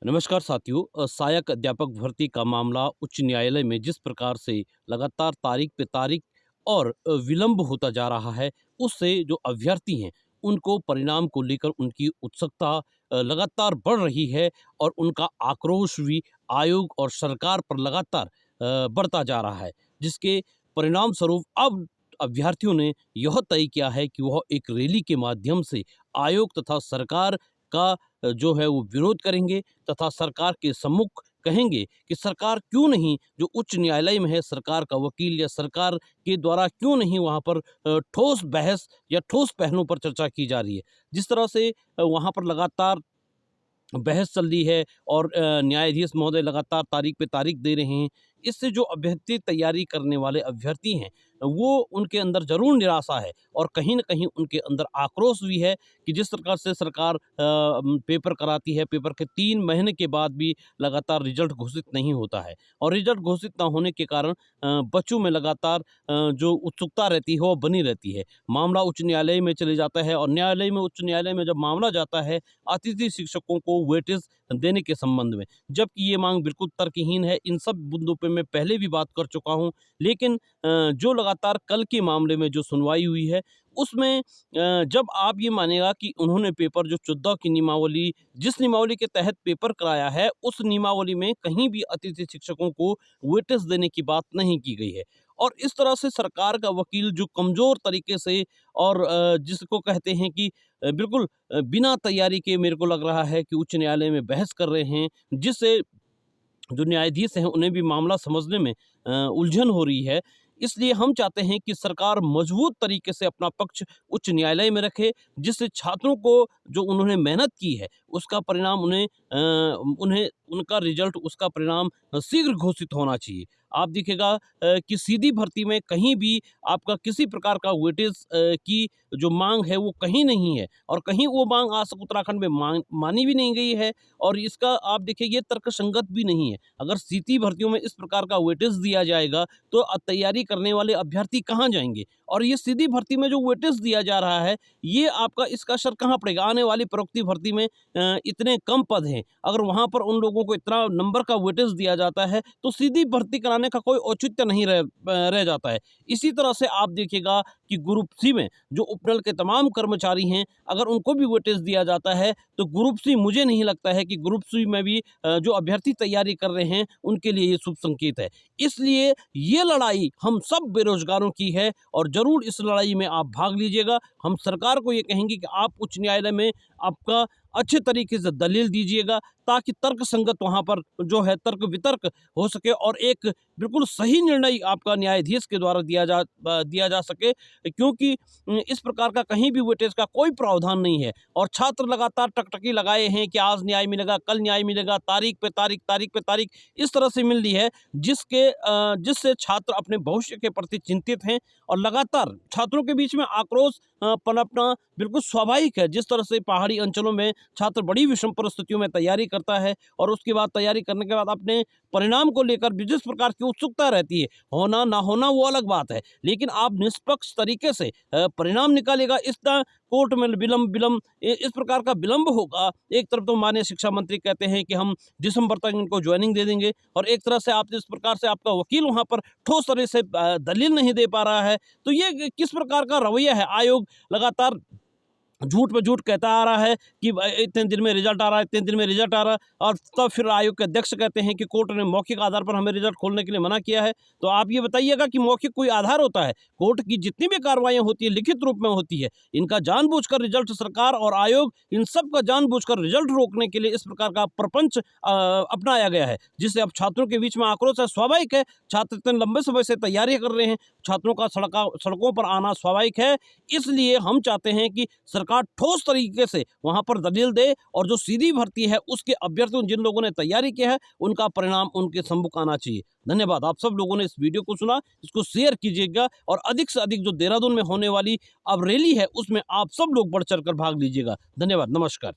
नमस्कार साथियों। सहायक अध्यापक भर्ती का मामला उच्च न्यायालय में जिस प्रकार से लगातार तारीख पे तारीख और विलंब होता जा रहा है, उससे जो अभ्यर्थी हैं उनको परिणाम को लेकर उनकी उत्सुकता लगातार बढ़ रही है और उनका आक्रोश भी आयोग और सरकार पर लगातार बढ़ता जा रहा है, जिसके परिणाम स्वरूप अब अभ्यर्थियों ने यह तय किया है कि वह एक रैली के माध्यम से आयोग तथा सरकार का जो है वो विरोध करेंगे तथा सरकार के सम्मुख कहेंगे कि सरकार क्यों नहीं, जो उच्च न्यायालय में है सरकार का वकील या सरकार के द्वारा क्यों नहीं वहाँ पर ठोस बहस या ठोस पहलुओं पर चर्चा की जा रही है। जिस तरह से वहाँ पर लगातार बहस चल रही है और न्यायाधीश महोदय लगातार तारीख पे तारीख दे रहे हैं। इससे जो अभ्यर्थी तैयारी करने वाले अभ्यर्थी हैं, वो उनके अंदर ज़रूर निराशा है और कहीं न कहीं उनके अंदर आक्रोश भी है कि जिस प्रकार से सरकार पेपर कराती है, पेपर के 3 महीने के बाद भी लगातार रिज़ल्ट घोषित नहीं होता है और रिज़ल्ट घोषित ना होने के कारण बच्चों में लगातार जो उत्सुकता रहती है, वो बनी रहती है। मामला उच्च न्यायालय में चले जाता है और उच्च न्यायालय में जब मामला जाता है अतिथि शिक्षकों को वेटेज देने के संबंध में, जबकि ये मांग बिल्कुल तर्कहीन है। इन सब मुद्दों पे मैं पहले भी बात कर चुका हूँ, लेकिन जो लगातार कल के मामले में जो सुनवाई हुई है उसमें जब आप ये मानेगा कि उन्होंने पेपर जो 14 की नियमावली, जिस नियमावली के तहत पेपर कराया है, उस नियमावली में कहीं भी अतिथि शिक्षकों को वेटेज देने की बात नहीं की गई है और इस तरह से सरकार का वकील जो कमज़ोर तरीके से और जिसको कहते हैं कि बिल्कुल बिना तैयारी के, मेरे को लग रहा है कि उच्च न्यायालय में बहस कर रहे हैं, जिससे जो न्यायाधीश हैं उन्हें भी मामला समझने में उलझन हो रही है। इसलिए हम चाहते हैं कि सरकार मजबूत तरीके से अपना पक्ष उच्च न्यायालय में रखे, जिससे छात्रों को जो उन्होंने मेहनत की है उसका परिणाम उन्हें उनका रिजल्ट, उसका परिणाम शीघ्र घोषित होना चाहिए। आप देखिएगा कि सीधी भर्ती में कहीं भी आपका किसी प्रकार का वेटेज की जो मांग है वो कहीं नहीं है और कहीं वो मांग आज तक उत्तराखंड में मानी भी नहीं गई है और इसका आप देखिए ये तर्कसंगत भी नहीं है। अगर सीधी भर्तियों में इस प्रकार का वेटेज दिया जाएगा तो तैयारी करने वाले अभ्यर्थी कहाँ जाएँगे? और ये सीधी भर्ती में जो वेटेज दिया जा रहा है, ये आपका इसका असर कहाँ पड़ेगा? आने वाली प्रवृत्ति भर्ती में इतने कम पद हैं, अगर वहाँ पर उन लोगों को इतना नंबर का वेटेज दिया जाता है, तो सीधी भर्ती कराने का कोई औचित्य नहीं रह जाता है। इसी तरह से आप देखिएगा कि ग्रुप सी में जो उपनल के तमाम कर्मचारी हैं, अगर उनको भी वेटेज दिया जाता है, तो ग्रुप सी, मुझे नहीं लगता है कि ग्रुप सी में भी जो अभ्यर्थी तैयारी कर रहे हैं, उनके लिए ये शुभ संकेत है। इसलिए ये लड़ाई हम सब बेरोज़गारों की है और ज़रूर इस लड़ाई में आप भाग लीजिएगा। हम सरकार को ये कहेंगे कि आप उच्च न्यायालय में आपका अच्छे तरीके से दलील दीजिएगा, ताकि तर्कसंगत वहाँ पर जो है तर्क वितर्क हो सके और एक बिल्कुल सही निर्णय आपका न्यायाधीश के द्वारा दिया जा सके, क्योंकि इस प्रकार का कहीं भी वेटेज का कोई प्रावधान नहीं है और छात्र लगातार टकटकी लगाए हैं कि आज न्याय मिलेगा, कल न्याय मिलेगा, तारीख पे तारीख इस तरह से मिल रही है, जिससे छात्र अपने भविष्य के प्रति चिंतित हैं और लगातार छात्रों के बीच में आक्रोश पनपना बिल्कुल स्वाभाविक है। जिस तरह से पहाड़ी अंचलों में छात्र बड़ी विषम परिस्थितियों में तैयारी करता है और उसके बाद तैयारी करने के बाद अपने परिणाम को लेकर भी जिस प्रकार की उत्सुकता रहती है, होना ना होना वो अलग बात है, लेकिन आप निष्पक्ष तरीके से परिणाम निकालेगा। इतना कोर्ट में इस प्रकार का विलंब होगा। एक तरफ तो माननीय शिक्षा मंत्री कहते हैं कि हम दिसंबर तक इनको ज्वाइनिंग दे देंगे और एक तरह से आप इस प्रकार से आपका वकील वहाँ पर ठोस तरह से दलील नहीं दे पा रहा है, तो ये किस प्रकार का रवैया है? आयोग लगातार झूठ पे झूठ कहता आ रहा है कि इतने दिन में रिजल्ट आ रहा है, इतने दिन में रिजल्ट आ रहा है, और तब फिर आयोग के अध्यक्ष कहते हैं कि कोर्ट ने मौखिक आधार पर हमें रिजल्ट खोलने के लिए मना किया है। तो आप ये बताइएगा कि मौखिक कोई आधार होता है? कोर्ट की जितनी भी कार्रवाइयाँ होती है लिखित रूप में होती है। इनका जानबूझकर रिजल्ट, सरकार और आयोग इन सब का जानबूझकर रिजल्ट रोकने के लिए इस प्रकार का प्रपंच अपनाया गया है, जिससे अब छात्रों के बीच में आक्रोश है। स्वाभाविक है, छात्र इतने लंबे समय से तैयारी कर रहे हैं, छात्रों का सड़कों पर आना स्वाभाविक है। इसलिए हम चाहते हैं कि सरकार ठोस तरीके से वहां पर दलील दे और जो सीधी भर्ती है उसके अभ्यर्थियों, जिन लोगों ने तैयारी की है, उनका परिणाम उनके सम्मुख आना चाहिए। धन्यवाद। आप सब लोगों ने इस वीडियो को सुना, इसको शेयर कीजिएगा और अधिक से अधिक जो देहरादून में होने वाली अब रैली है उसमें आप सब लोग बढ़ चढ़ कर भाग लीजिएगा। धन्यवाद। नमस्कार।